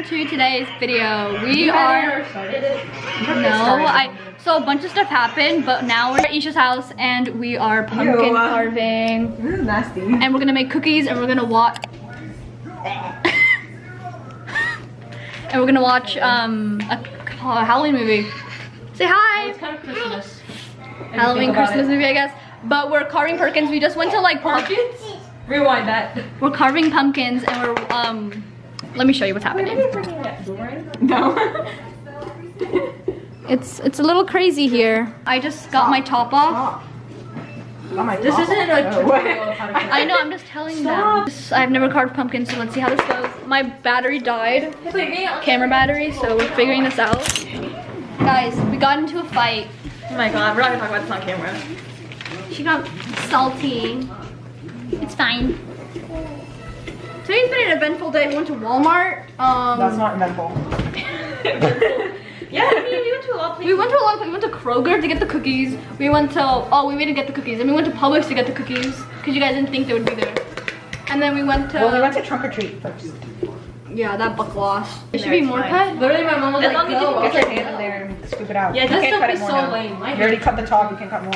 welcome to today's video. So a bunch of stuff happened, but now we're at Isha's house and we are pumpkin carving. This is nasty. And we're gonna make cookies and we're gonna watch a Halloween movie. Say hi! It's kind of Christmas. Halloween Christmas movie, I guess. But we're carving pumpkins. We just went to like Pumpkins? Rewind that. We're carving pumpkins and we're let me show you what's happening. No. It's a little crazy here. I just got my top off. This isn't like I know, I'm just telling them. I've never carved pumpkins, so let's see how this goes. My battery died. Camera battery, so we're figuring this out. Guys, we got into a fight. Oh my god, we're not gonna talk about this on camera. She got salty. It's fine. Today's been an eventful day. We went to Walmart. That's not eventful. Yeah, I mean, we went to a lot of places. We went to a lot of places. We went to Kroger to get the cookies. We went to, we didn't get the cookies. And we went to Publix to get the cookies. Because you guys didn't think they would be there. And then we went to... Well, we went to Trunk or Treat first. Yeah, that buck lost. It should be more cut. Literally, my mom was like, Go, get your hand in there and scoop it out. Yeah, you this can't stuff cut it is more so now. lame. You already cut the top, you can cut more.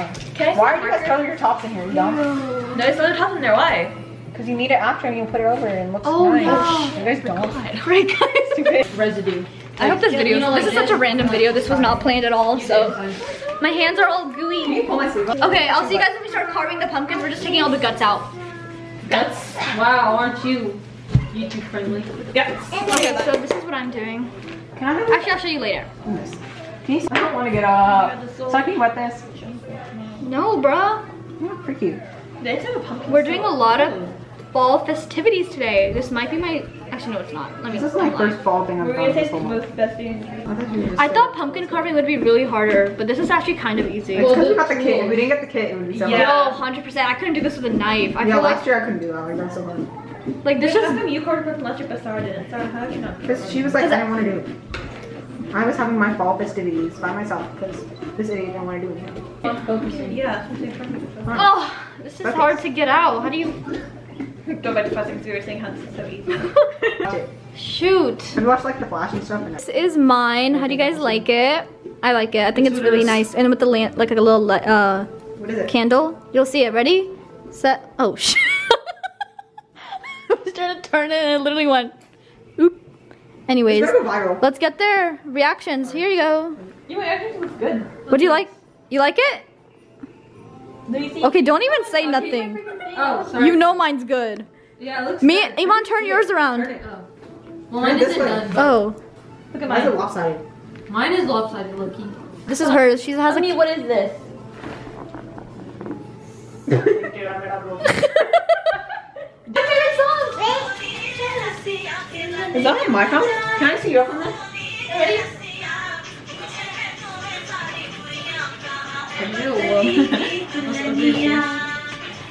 Why are you guys throwing your tops in here? You dumb? No, there's other tops in there. Why? Because you need it after and you put it over and it looks Oh, nice. yeah. You guys don't. Right, guys? Residue. I hope this video, this is such a random video. This was not planned at all, so. My hands are all gooey. Okay, I'll see you guys when we start carving the pumpkins. We're just taking all the guts out. Guts? Wow, aren't you YouTube friendly? Guts. Okay, so this is what I'm doing. Can I have Actually, I'll show you later. this? I don't want to get up. So can you wet this? No, bruh. Yeah, pretty cute. They have a pumpkin. We're doing a lot of fall festivities today. This might be my, actually no, it's not. Let me. This is my first fall thing I've We're done gonna this taste the whole month. most best thing. I thought pumpkin carving would be really harder, but this is actually kind of easy. It's because we got the kit. If we didn't get the kit, it would be so Yeah. hard. Yo, 100%. I couldn't do this with a knife. I Yeah, feel last like, year I couldn't do that. Like, that's so hard. like this How is, come you carved with last year but Sarah didn't? Sarah, how did you not? Because she was like, I didn't want to do it. I was having my fall festivities by myself because this idiot didn't want to do it. Focusing. Yeah, it's perfect. oh, this is hard to get out. How do you, Go back to fussing because we were saying how this is so easy. shoot. Have you watched like the Flash and stuff? And This is mine. How do you guys like it? I like it. I think it's really nice. And with the lamp, like a little what is it? candle. You'll see it. Ready? Set. Oh, shit. I was trying to turn it and it literally went. Oop. Anyways, It's gonna go viral. let's get their reactions. Here you go. You actually looks good. What do you like? You like it? Do you see? Okay, don't even say nothing. Oh, sorry. You know mine's good. Yeah, it looks Me, good. Iman, turn yours around. Turn it up. Well, mine This isn't way. done. Oh, Look at Why is it mine. lopsided? Mine is lopsided, low-key. this is hers. She has I mean, a. what is this? Is that on my phone? Can I see your phone then? Ready?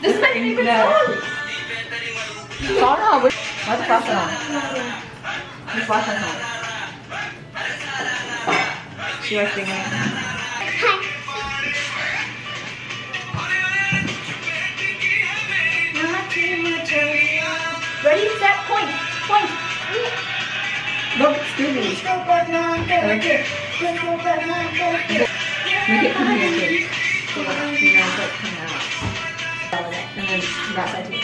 This is my favorite song. Oh no, why's the flashlight on? Where's the flashlight on? She was singing. Ready, set, point, point. Look, Stevie. Make it come here, kid. So that you know it's like coming out. And then that side too.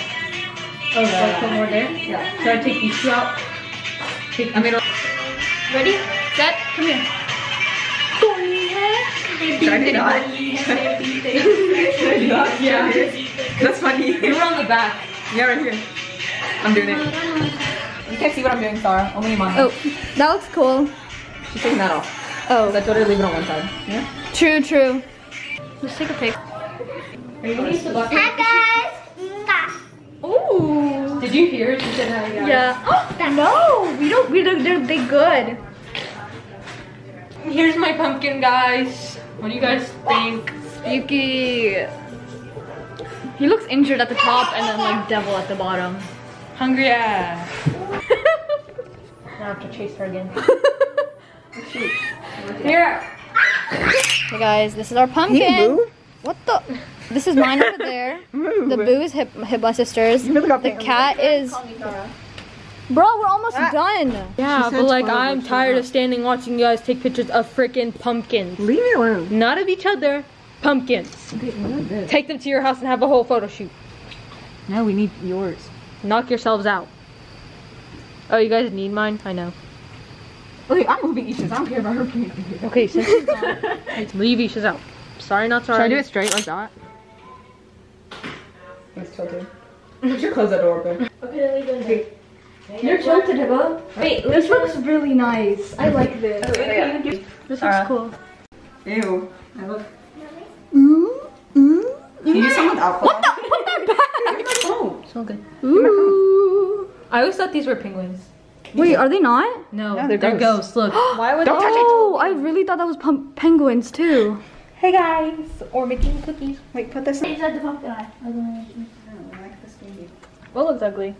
Oh, so like put more there? Yeah. Should I take these two out? Ready, set, come here. Should I do that? Should I do that? Yeah. That's funny. Do it on the back. Yeah, right here. I'm doing it. You can't see what I'm doing, Sarah. Only mine. Oh, that looks cool. She's taking that off. Oh, I told her to leave it on one side. Yeah? true, true. Let's take a pic. Are you gonna use the bucket? Ooh. Did you hear? She said hi, guys. Yeah. No, we don't. They're good. Here's my pumpkin, guys. What do you guys think? Spooky. He looks injured at the top and then like devil at the bottom. Hungry ass. I have to chase her again. Here. Hey guys, this is our pumpkin. What the? This is mine over there. The boo is hit by sisters. You really got The pink. cat is. Bro, we're almost done. Yeah, She but like said 12, I'm but tired of shut standing watching you guys take pictures of freaking pumpkins. Leave me alone. Not of each other, pumpkins. Okay, Take them to your house and have a whole photo shoot. no, we need yours. Knock yourselves out. Oh, you guys need mine? I know. Okay, I'm moving Isha's. I don't care about her being here. Okay, since she's gone, leave Isha's out. Sorry, not sorry. Should I do it straight like that? It's tilted. You should close that door open. Okay. You're tilted, Hibba. Wait, this looks really nice. I like this. This looks cool. Ew. I look. Can you use some without clothes? Put that back. Give me my phone. So good. Ooh. I always thought these were penguins. Wait, are they not? No, No, they're they're ghosts. Look. Why would Don't touch it. Oh, I really thought that was penguins too. Hey guys, or making cookies. Wait, put this in. Inside the pumpkin eye. What looks ugly?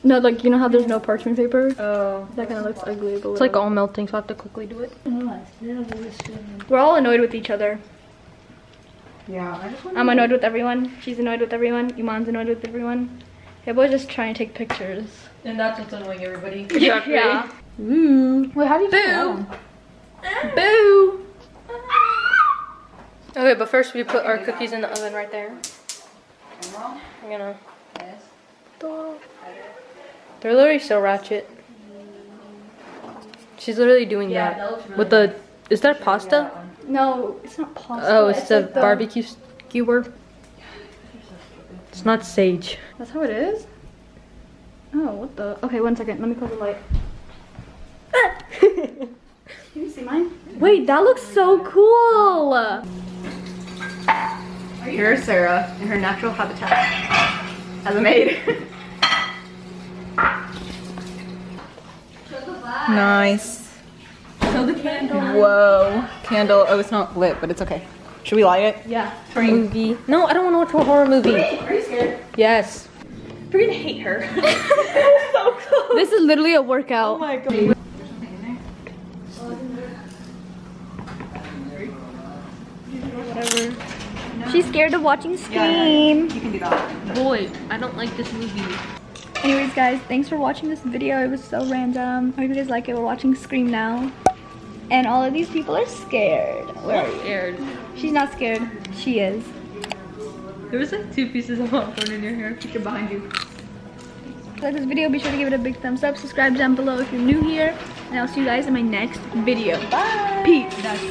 No, like you know how there's no parchment paper? Oh. That kind of looks ugly. But It's like all melting, so I have to quickly do it. we're all annoyed with each other. Yeah, I just want I'm annoyed with everyone. She's annoyed with everyone. Iman's annoyed with everyone. Hibba's just trying to take pictures. And that's what's annoying everybody. Yeah. Ooh. Wait, how do you do that? Boo. Okay, but first we put our cookies in the oven right there. I'm gonna. They're literally so ratchet. She's literally doing that with the. Is that pasta? No, it's not pasta. Oh, it's the like barbecue skewer. It's not sage. That's how it is? Oh, what the? Okay, 1 second. Let me close the light. Can you see mine? Wait, that looks so cool. Here's Sarah in her natural habitat as a maid. Nice. Show the candle. Whoa. Candle. Oh, it's not lit, but it's okay. Should we light it? Yeah. Movie. No, I don't want to watch a horror movie. Are you scared? Yes. We're gonna hate her. So close. This is literally a workout. Oh my god. Whatever. She's scared of watching Scream. You can do that. Boy, I don't like this movie. Anyways, guys, thanks for watching this video. It was so random. I hope you guys like it. We're watching Scream now. And all of these people are scared. Where are you? Scared. She's not scared. She is. There was like 2 pieces of popcorn in your hair. Picture behind you. If you like this video, be sure to give it a big thumbs up. Subscribe down below if you're new here. And I'll see you guys in my next video. Bye. Peace. That's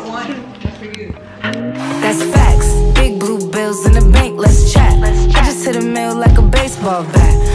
one. That's for you. That's facts. Big blue bills in the bank, let's chat. I just hit a mail like a baseball bat.